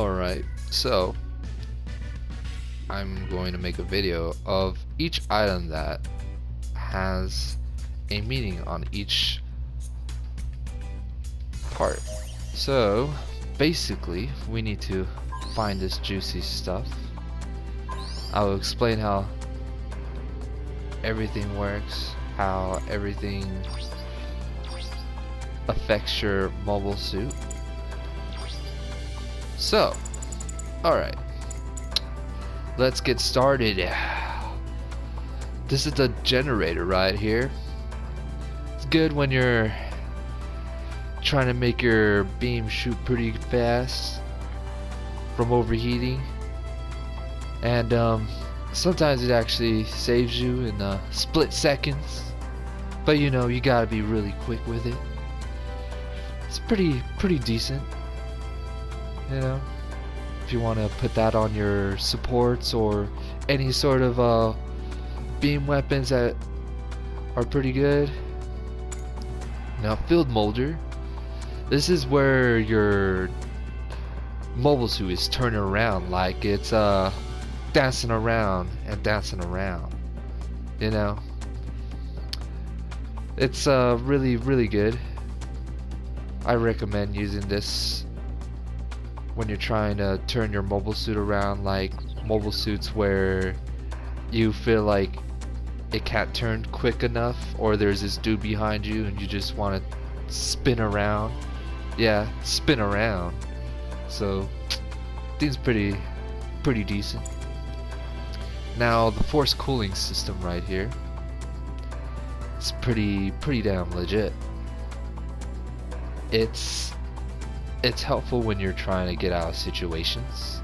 Alright, so I'm going to make a video of each item that has a meaning on each part. So basically we need to find this juicy stuff. I will explain how everything works, how everything affects your mobile suit. So, alright, let's get started. This is the generator right here. It's good when you're trying to make your beam shoot pretty fast from overheating, and sometimes it actually saves you in split seconds, but you know, you gotta be really quick with it. It's pretty decent, you know, if you want to put that on your supports or any sort of beam weapons that are pretty good. Now, field molder, this is where your mobile suit is turning around, like it's dancing around and dancing around, you know. It's really good. I recommend using this when you're trying to turn your mobile suit around, like mobile suits where you feel like it can't turn quick enough, or there's this dude behind you and you just want to spin around. Yeah, spin around. So thing's pretty decent. Now the force cooling system right here, it's pretty damn legit. It's helpful when you're trying to get out of situations,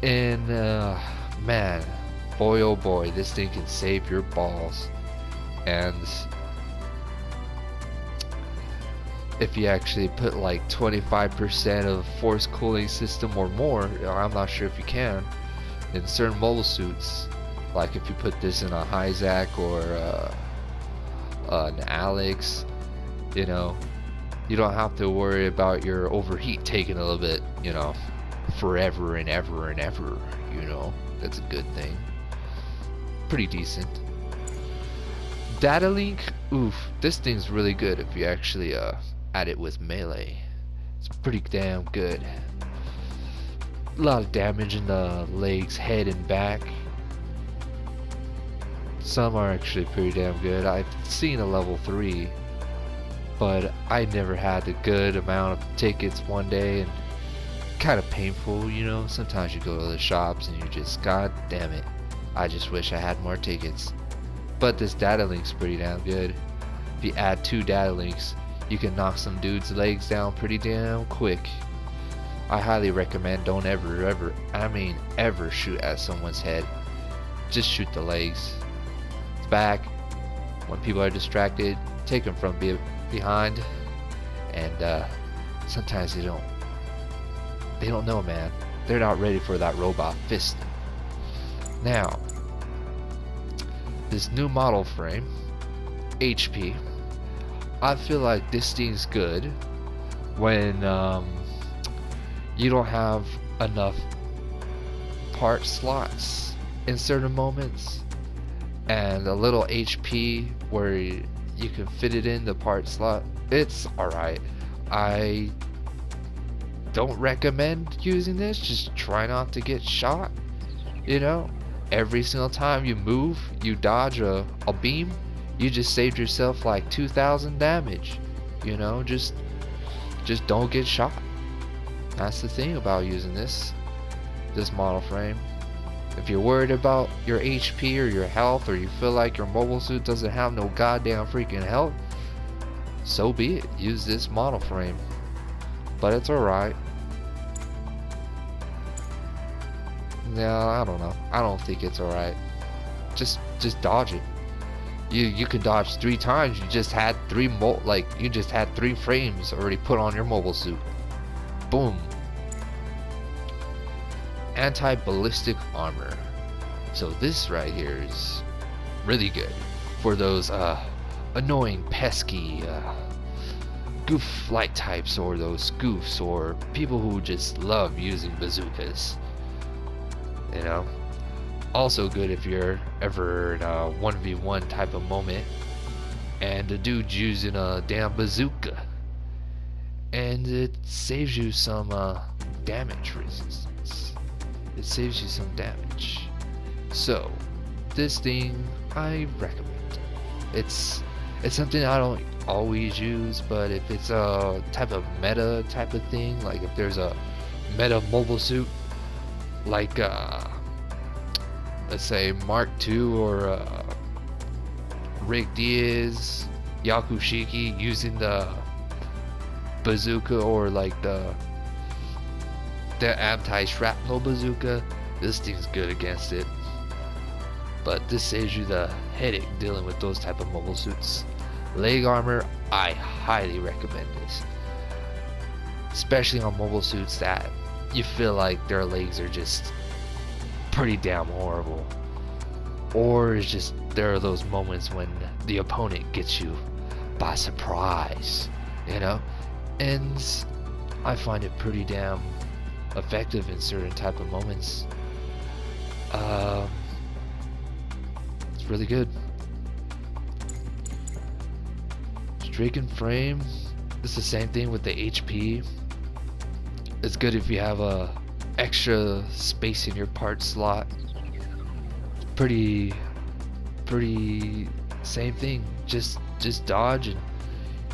and man, boy oh boy, this thing can save your balls. And if you actually put like 25% of force cooling system or more, I'm not sure if you can, in certain mobile suits, like if you put this in a Hyzak or an Alex, you know, you don't have to worry about your overheat taking a little bit, you know, forever and ever and ever, you know. That's a good thing. Pretty decent. Data link, oof, this thing's really good if you actually add it with melee. It's pretty damn good. A lot of damage in the legs, head, and back. Some are actually pretty damn good. I've seen a level 3, but I never had a good amount of tickets one day, and kind of painful, you know. Sometimes you go to the shops and you just, god damn it, I just wish I had more tickets. But this data link's pretty damn good. If you add 2 data links, you can knock some dude's legs down pretty damn quick. I highly recommend don't ever shoot at someone's head. Just shoot the legs. Back, when people are distracted, take them from behind, and sometimes they don't know, man. They're not ready for that robot fist. Now, this new model frame, HP, I feel like this thing's good when you don't have enough part slots in certain moments, and a little HP where you can fit it in the part slot. It's alright. I don't recommend using this. Just try not to get shot, you know. Every single time you move, you dodge a beam, you just saved yourself like 2,000 damage, you know. Just don't get shot. That's the thing about using this model frame. If you're worried about your HP or your health, or you feel like your mobile suit doesn't have no goddamn freaking health, so be it. Use this model frame. But it's alright. No, I don't know. I don't think it's alright. Just dodge it. You could dodge 3 times. You just had 3 frames already put on your mobile suit. Boom. Anti-ballistic armor. So this right here is really good for those annoying, pesky goof light types, or those goofs, or people who just love using bazookas. You know, also good if you're ever in a 1v1 type of moment and the dude's using a damn bazooka, and it saves you some damage resistance. It saves you some damage. So this thing I recommend. It's something I don't always use, but if it's a type of meta type of thing, like if there's a meta mobile suit, like let's say Mark II or Rick Diaz, Yakushiki using the bazooka, or like the anti-shrapnel bazooka, this thing's good against it. But this saves you the headache dealing with those type of mobile suits. Leg armor, I highly recommend this, especially on mobile suits that you feel like their legs are just pretty damn horrible, or it's just there are those moments when the opponent gets you by surprise, you know, and I find it pretty damn effective in certain type of moments. It's really good. Stricken frame, it's the same thing with the HP. It's good if you have a extra space in your part slot. Pretty same thing. Just dodge and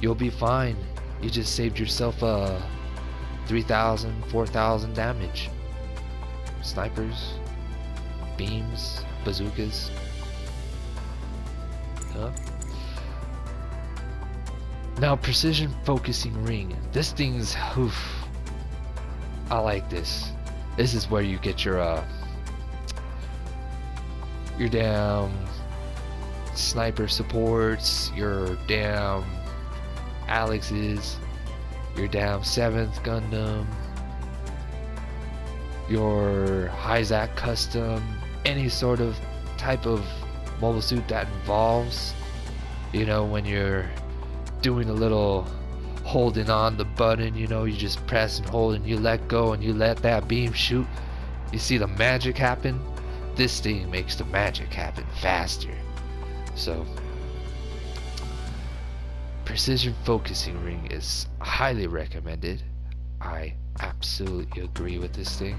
you'll be fine. You just saved yourself 3,000, 4,000 damage. Snipers, beams, bazookas. Huh? Now, precision focusing ring. This thing's, oof, I like this. This is where you get your damn sniper supports, your damn Alex's, your damn 7th Gundam, your Hyzak custom, any sort of type of mobile suit that involves, you know, when you're doing a little holding on the button, you know, you just press and hold and you let go and you let that beam shoot. You see the magic happen? This thing makes the magic happen faster. So, precision focusing ring is highly recommended. I absolutely agree with this thing.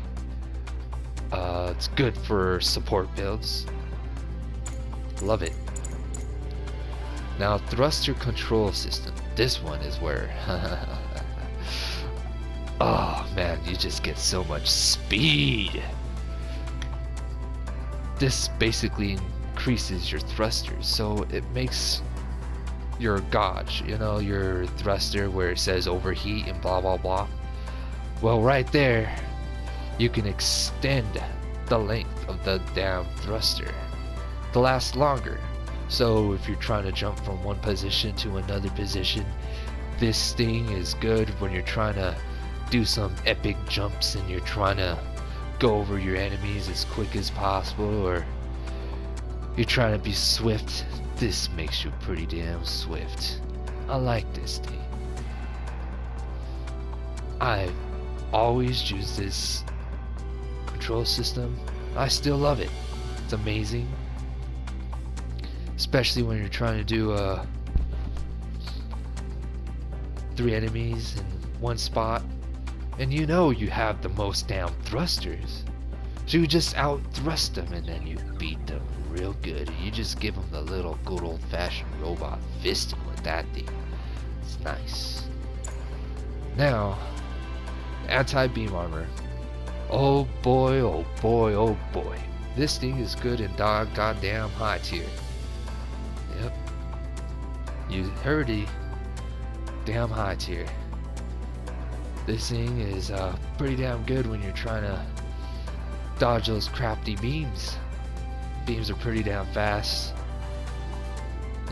It's good for support builds. Love it. Now, thruster control system. This one is where oh man, you just get so much speed. This basically increases your thrusters, so it makes your gauge, you know, your thruster where it says overheat and blah blah blah. Well, right there you can extend the length of the damn thruster to last longer. So if you're trying to jump from one position to another position, this thing is good when you're trying to do some epic jumps and you're trying to go over your enemies as quick as possible, or you're trying to be swift. This makes you pretty damn swift. I like this thing. I've always used this control system. I still love it. It's amazing. Especially when you're trying to do 3 enemies in one spot, and you know you have the most damn thrusters, so you just out thrust them and then you beat them real good. You just give them the little good old fashioned robot fisting with that thing. It's nice. Now, anti-beam armor. Oh boy, oh boy, oh boy. This thing is good in goddamn high tier. Yep. You heard it. Damn high tier. This thing is pretty damn good when you're trying to dodge those crafty beams. Beams are pretty damn fast.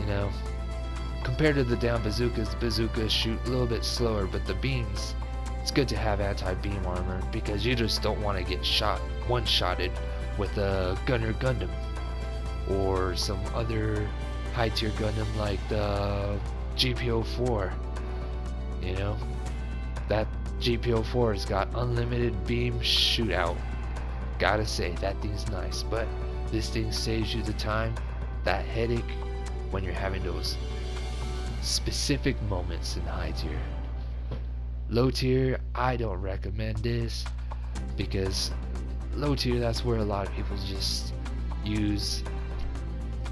You know, compared to the damn bazookas, the bazookas shoot a little bit slower, but the beams, it's good to have anti-beam armor because you just don't want to get one-shotted with a Gunner Gundam or some other high tier Gundam like the GPO4. You know, that GPO4 has got unlimited beam shootout. Gotta say, that thing's nice, but this thing saves you the time, that headache, when you're having those specific moments in high tier. Low tier, I don't recommend this, because low tier, that's where a lot of people just use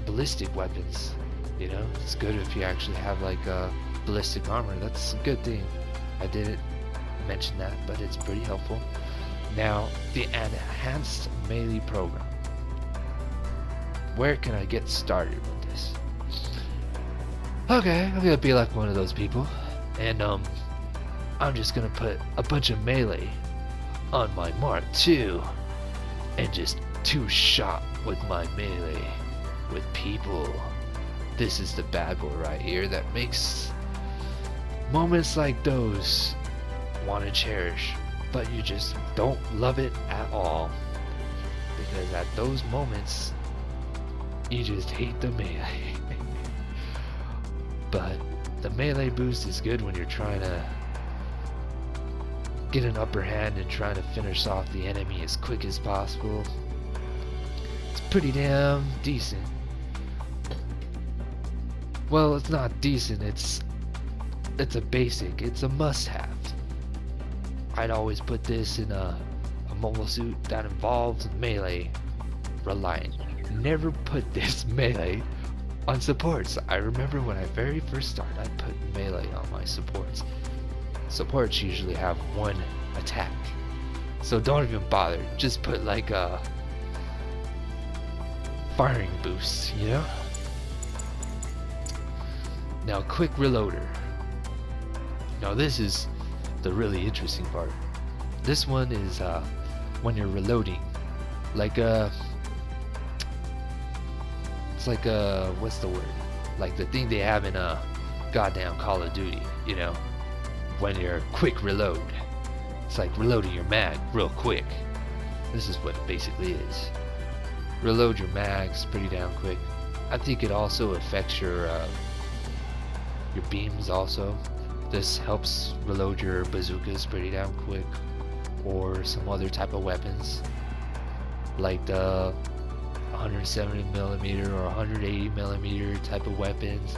ballistic weapons. You know, it's good if you actually have like a ballistic armor. That's a good thing. I didn't mention that, but it's pretty helpful. Now, the enhanced melee program. Where can I get started with this? Okay, I'm gonna be like one of those people, and I'm just gonna put a bunch of melee on my Mark II, and just two-shot with my melee with people. This is the bad boy right here that makes moments like those want to cherish, but you just don't love it at all, because at those moments you just hate the melee. But the melee boost is good when you're trying to get an upper hand and trying to finish off the enemy as quick as possible. It's pretty damn decent. Well, it's not decent, it's a basic, it's a must-have. I'd always put this in a mobile suit that involves melee reliant. Never put this melee on supports. I remember when I very first started, I put melee on my supports. Supports usually have one attack, so don't even bother. Just put like a firing boost, you know? Now, quick reloader. Now this is the really interesting part. This one is when you're reloading, like it's like what's the word? Like the thing they have in a goddamn Call of Duty, you know, when you're quick reload. It's like reloading your mag real quick. This is what it basically is. Reload your mags pretty damn quick. I think it also affects your beams also. This helps reload your bazookas pretty damn quick, or some other type of weapons, like the 170mm or 180mm type of weapons.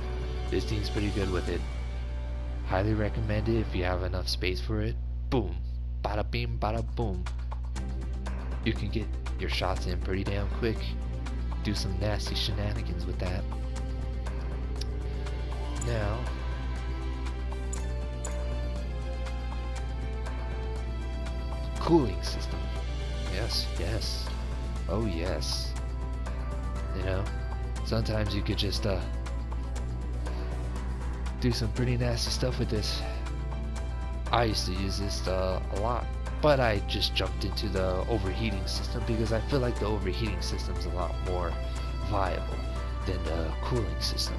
This thing's pretty good with it. Highly recommend it if you have enough space for it. Boom, bada beam, bada boom. You can get your shots in pretty damn quick. Do some nasty shenanigans with that. Now, cooling system. Yes, yes. Oh yes. You know, sometimes you could just do some pretty nasty stuff with this. I used to use this a lot, but I just jumped into the overheating system because I feel like the overheating system is a lot more viable than the cooling system.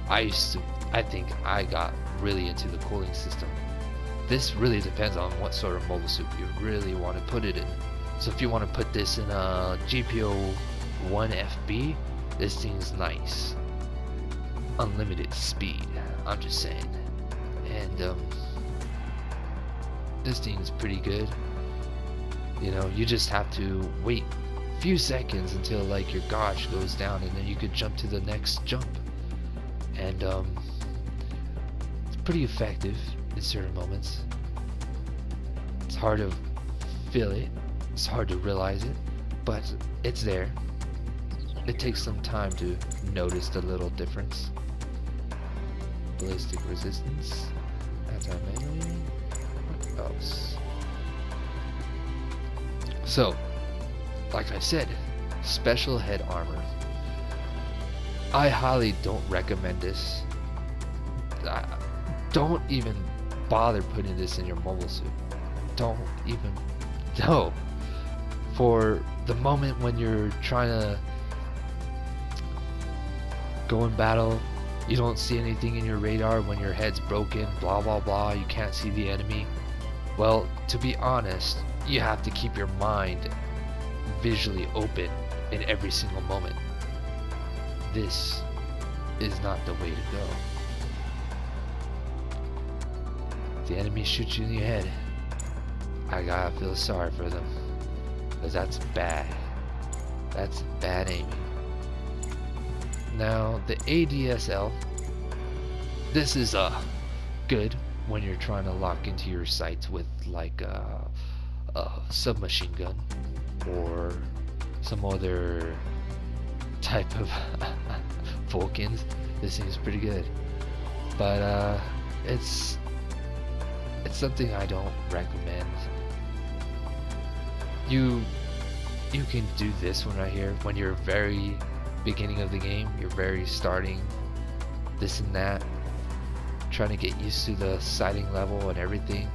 I think I got really into the cooling system. This really depends on what sort of mobile suit you really want to put it in. So if you want to put this in a GPO 1FB, this thing's nice. Unlimited speed, I'm just saying. And this thing's pretty good. You know, you just have to wait a few seconds until like your gauge goes down, and then you could jump to the next jump. And it's pretty effective in certain moments. It's hard to feel it, it's hard to realize it, but it's there. It takes some time to notice the little difference. Ballistic resistance, anti-melee, what else? So, like I said, special head armor. I highly don't recommend this. Don't even bother putting this in your mobile suit. Don't even. No. For the moment when you're trying to go in battle, you don't see anything in your radar, when your head's broken, blah blah blah, you can't see the enemy. Well, to be honest, you have to keep your mind visually open in every single moment. This is not the way to go. the enemy shoots you in your head, I gotta feel sorry for them, because that's bad. That's bad aiming. Now the ADSL, this is good when you're trying to lock into your sights with like a submachine gun or some other type of Vulcans. This thing's pretty good, but it's something I don't recommend. You can do this one right here when you're very beginning of the game, you're very starting this and that, trying to get used to the sighting level and everything.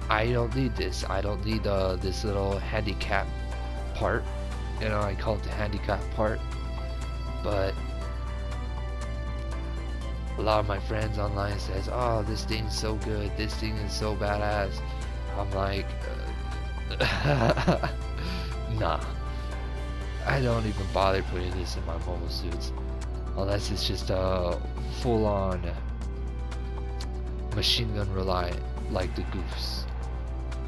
I don't need this. I don't need this little handicap part. You know, I call it the handicap part, but a lot of my friends online says, oh, this thing's so good, this thing is so badass. I'm like, nah, I don't even bother putting this in my mobile suits unless it's just a full-on machine gun reliant like the Goofs,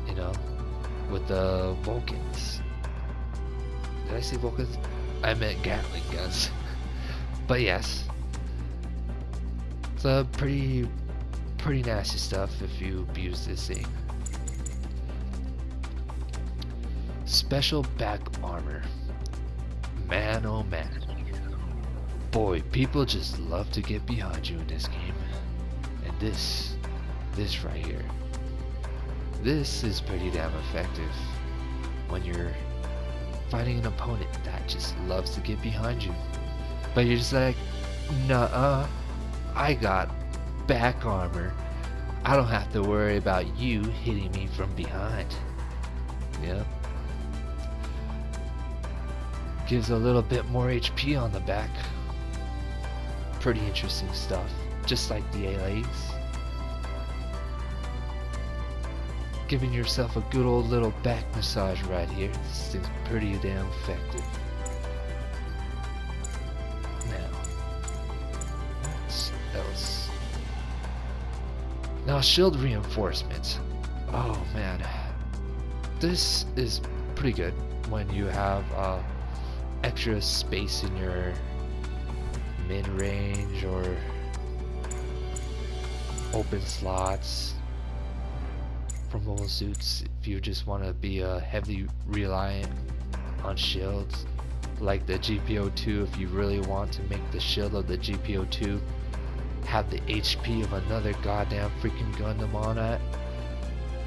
you know, with the Vulcans. Did I say Vulcans? I meant Gatling guns. But yes, it's a pretty nasty stuff if you abuse this thing. Special back armor. Man, oh man. Boy, people just love to get behind you in this game. And this right here, this is pretty damn effective when you're fighting an opponent that just loves to get behind you. But you're just like, nuh-uh, I got back armor. I don't have to worry about you hitting me from behind. Yep. Gives a little bit more HP on the back. Pretty interesting stuff. Just like the legs. Giving yourself a good old little back massage right here. This thing's pretty damn effective. Now, what else? Now, shield reinforcements. Oh man, this is pretty good when you have extra space in your mid-range or open slots for mobile suits. If you just want to be heavily reliant on shields like the GPO2, if you really want to make the shield of the GPO2 have the HP of another goddamn freaking Gundam on it,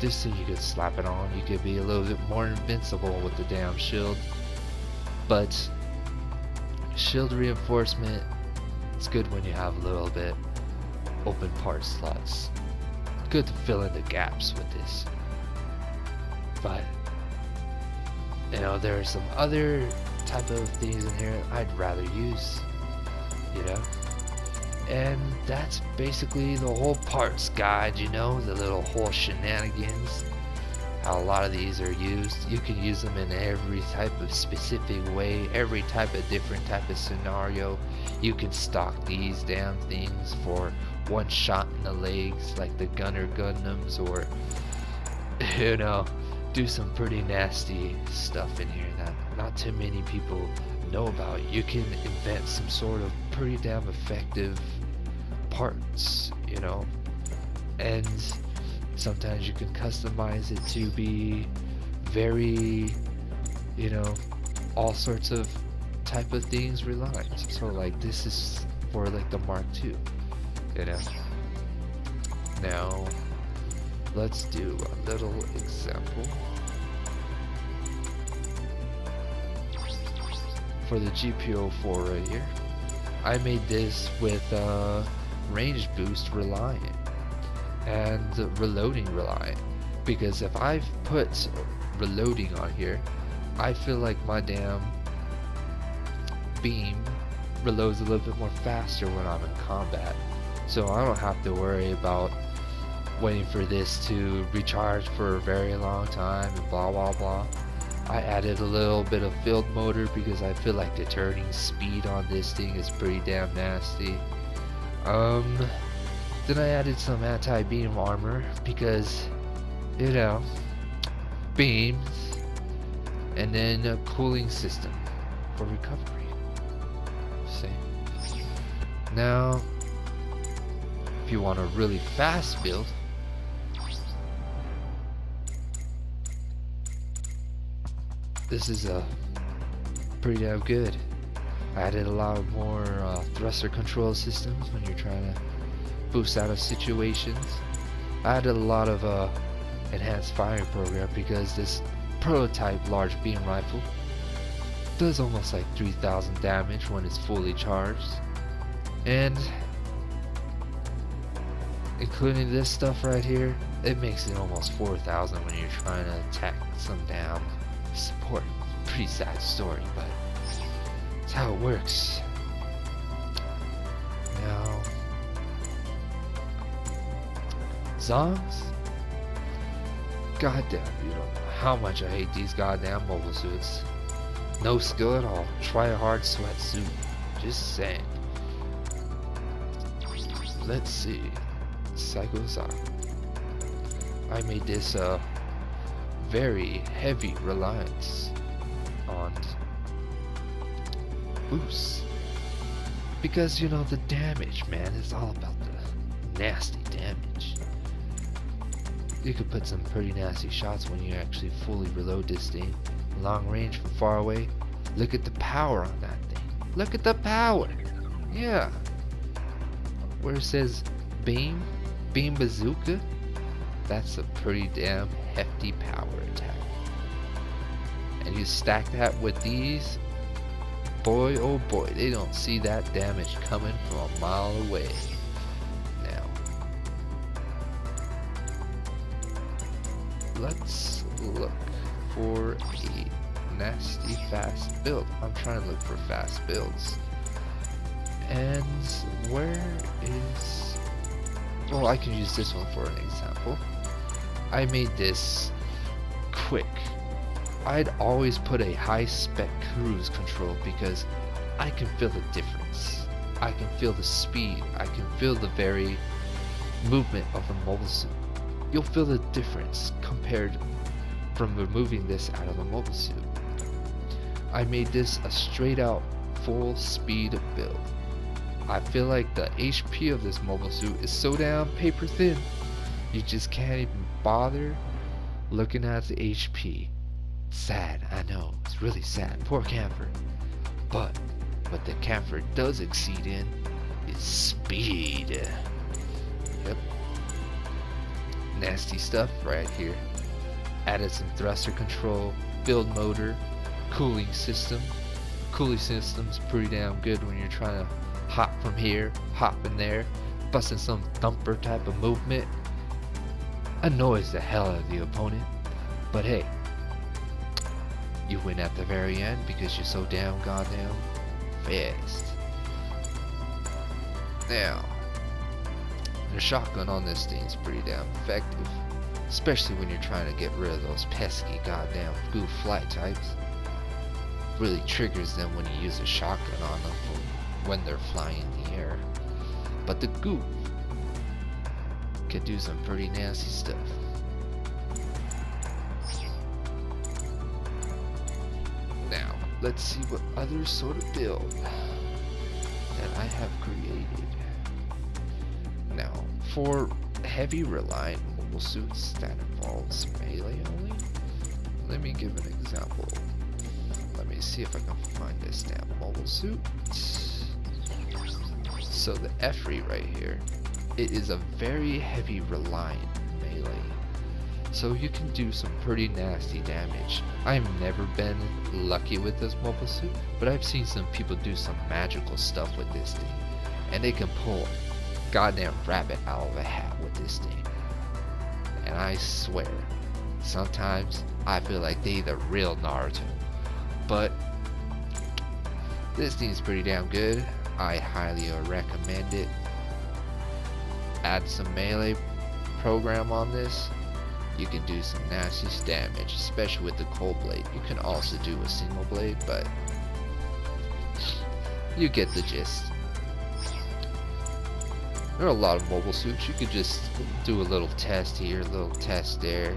this thing you could slap it on. You could be a little bit more invincible with the damn shield. But shield reinforcement, it's good when you have a little bit open part slots. Good to fill in the gaps with this. But you know, there are some other type of things in here I'd rather use, you know, and that's basically the whole parts guide, you know, the little whole shenanigans, how a lot of these are used. You can use them in every type of specific way, every type of different type of scenario. You can stock these damn things for one shot in the legs like the Gunner Gundams, or you know, do some pretty nasty stuff in here that not too many people know about. You can invent some sort of pretty damn effective parts, you know, and sometimes you can customize it to be very, you know, all sorts of type of things reliant. So like this is for like the Mark II, you know. Now let's do a little example for the GPO4 right here. I made this with range boost reliant and reloading reliant, because if I've put reloading on here, I feel like my damn beam reloads a little bit more faster when I'm in combat, so I don't have to worry about waiting for this to recharge for a very long time and blah blah blah. I added a little bit of field motor because I feel like the turning speed on this thing is pretty damn nasty. Then I added some anti-beam armor because, you know, beams, and then a cooling system for recovery. See? Now, if you want a really fast build, this is a pretty damn good. I added a lot more thruster control systems when you're trying to boost out of situations. I added a lot of enhanced firing program because this prototype large beam rifle does almost like 3,000 damage when it's fully charged, and including this stuff right here, it makes it almost 4,000 when you're trying to attack some damn support. Pretty sad story, but it's how it works. Now, Zongs? Goddamn, you don't know how much I hate these goddamn mobile suits. No skill at all. Try a hard sweatsuit. Just saying. Let's see. Psycho Zong. I made this very heavy reliance on boosts. Because, you know, the damage, man, is all about the nasty damage. You could put some pretty nasty shots when you actually fully reload this thing. Long range from far away. Look at the power on that thing. Look at the power. Yeah. Where it says beam bazooka, that's a pretty damn hefty power attack. And you stack that with these, boy oh boy, they don't see that damage coming from a mile away. Now, let's look for a nasty fast build. I'm trying to look for fast builds. And where is... well, I can use this one for an example. I made this quick. I'd always put a high spec cruise control because I can feel the difference. I can feel the speed. I can feel the very movement of a mobile suit. You'll feel the difference compared from removing this out of a mobile suit. I made this a straight out full speed build. I feel like the HP of this mobile suit is so damn paper thin, you just can't even bother looking at the HP. Sad, I know, it's really sad, poor Camphor. But what the Camphor does exceed in is speed. Yep. Nasty stuff right here. Added some thruster control, build motor, cooling system. Cooling system's pretty damn good when you're trying to hop from here, hop in there, busting some thumper type of movement. Annoys the hell out of the opponent, but hey, you win at the very end because you're so damn goddamn fast. Now, the shotgun on this thing is pretty damn effective, especially when you're trying to get rid of those pesky goddamn goof flight types. Really triggers them when you use a shotgun on them when they're flying in the air. But the goof can do some pretty nasty stuff. Now, let's see what other sort of build that I have created. Now, for heavy reliant mobile suits that involves melee only, let me give an example. Let me see if I can find this damn mobile suit. So the F3 right here, it is a very heavy reliant melee. So you can do some pretty nasty damage. I've never been lucky with this mobile suit, but I've seen some people do some magical stuff with this thing. And they can pull a goddamn rabbit out of a hat with this thing. And I swear, sometimes I feel like they the real Naruto. But this thing's pretty damn good. I highly recommend it. Add some melee program on this, you can do some nasty damage, especially with the cold blade. You can also do a single blade, but you get the gist. There are a lot of mobile suits. You could just do a little test here, a little test there.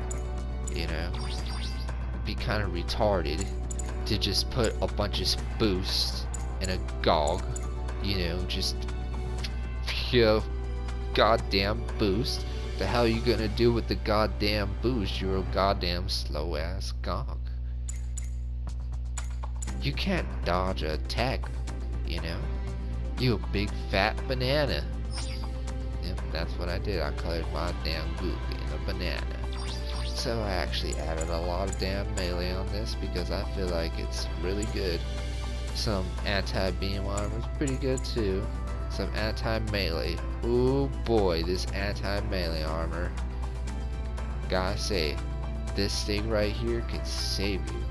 You know, it'd be kind of retarded to just put a bunch of boosts in a GOG. You know, just pure goddamn boost. The hell you gonna do with the goddamn boost? You're a goddamn slow ass GOG. You can't dodge an attack, you know. You a big fat banana. Yep, that's what I did. I colored my damn goop in a banana. So I actually added a lot of damn melee on this because I feel like it's really good. Some anti-beam armor is pretty good too. Some anti-melee. Ooh boy, this anti-melee armor. Gotta say, this thing right here can save you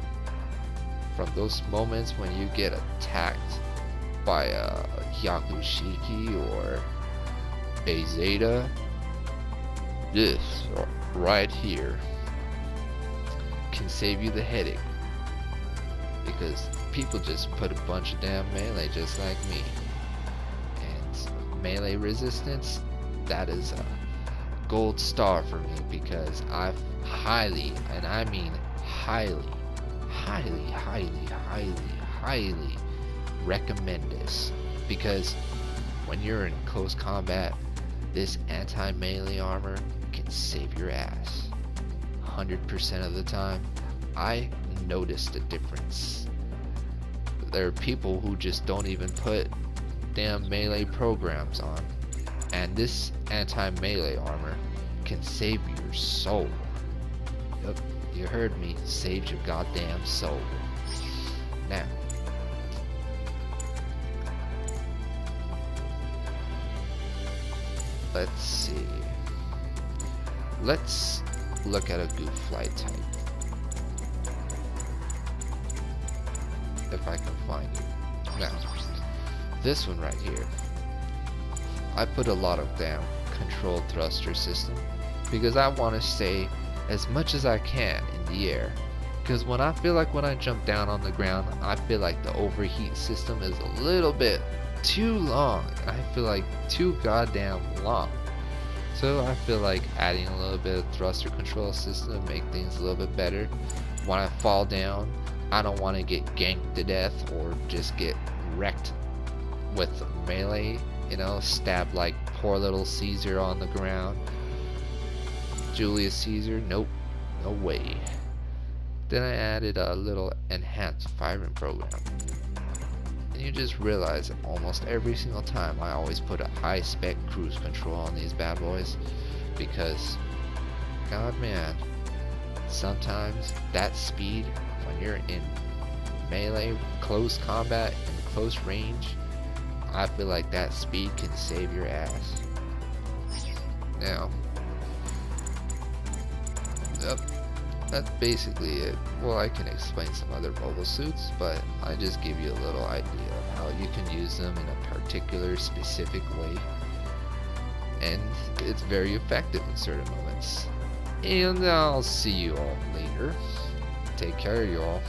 from those moments when you get attacked by a Yakushiki or a Zeta. This right here can save you the headache, because people just put a bunch of damn melee just like me, and melee resistance, that is a gold star for me, because I've highly, and I mean highly recommend this, because when you're in close combat, this anti-melee armor can save your ass 100% of the time. I noticed a difference. There are people who just don't even put damn melee programs on, and this anti-melee armor can save your soul. Yep, you heard me, save your goddamn soul. Now, let's see. Let's look at a goof flight type. If I can find it. Now, this one right here. I put a lot of damn controlled thruster system because I want to stay as much as I can in the air. Because when I feel like when I jump down on the ground, I feel like the overheat system is a little bit too long. I feel like too goddamn long. So I feel like adding a little bit of thruster control system to make things a little bit better. When I fall down, I don't want to get ganked to death or just get wrecked with melee, you know, stabbed like poor little Caesar on the ground. Julius Caesar, nope, no way. Then I added a little enhanced firing program. And you just realize that almost every single time I always put a high spec cruise control on these bad boys, because god man, sometimes that speed when you're in melee, close combat, and close range, I feel like that speed can save your ass. Now, yep, that's basically it. Well, I can explain some other mobile suits, but I just give you a little idea of how you can use them in a particular specific way, and it's very effective in certain moments. And I'll see you all later. Take care, y'all.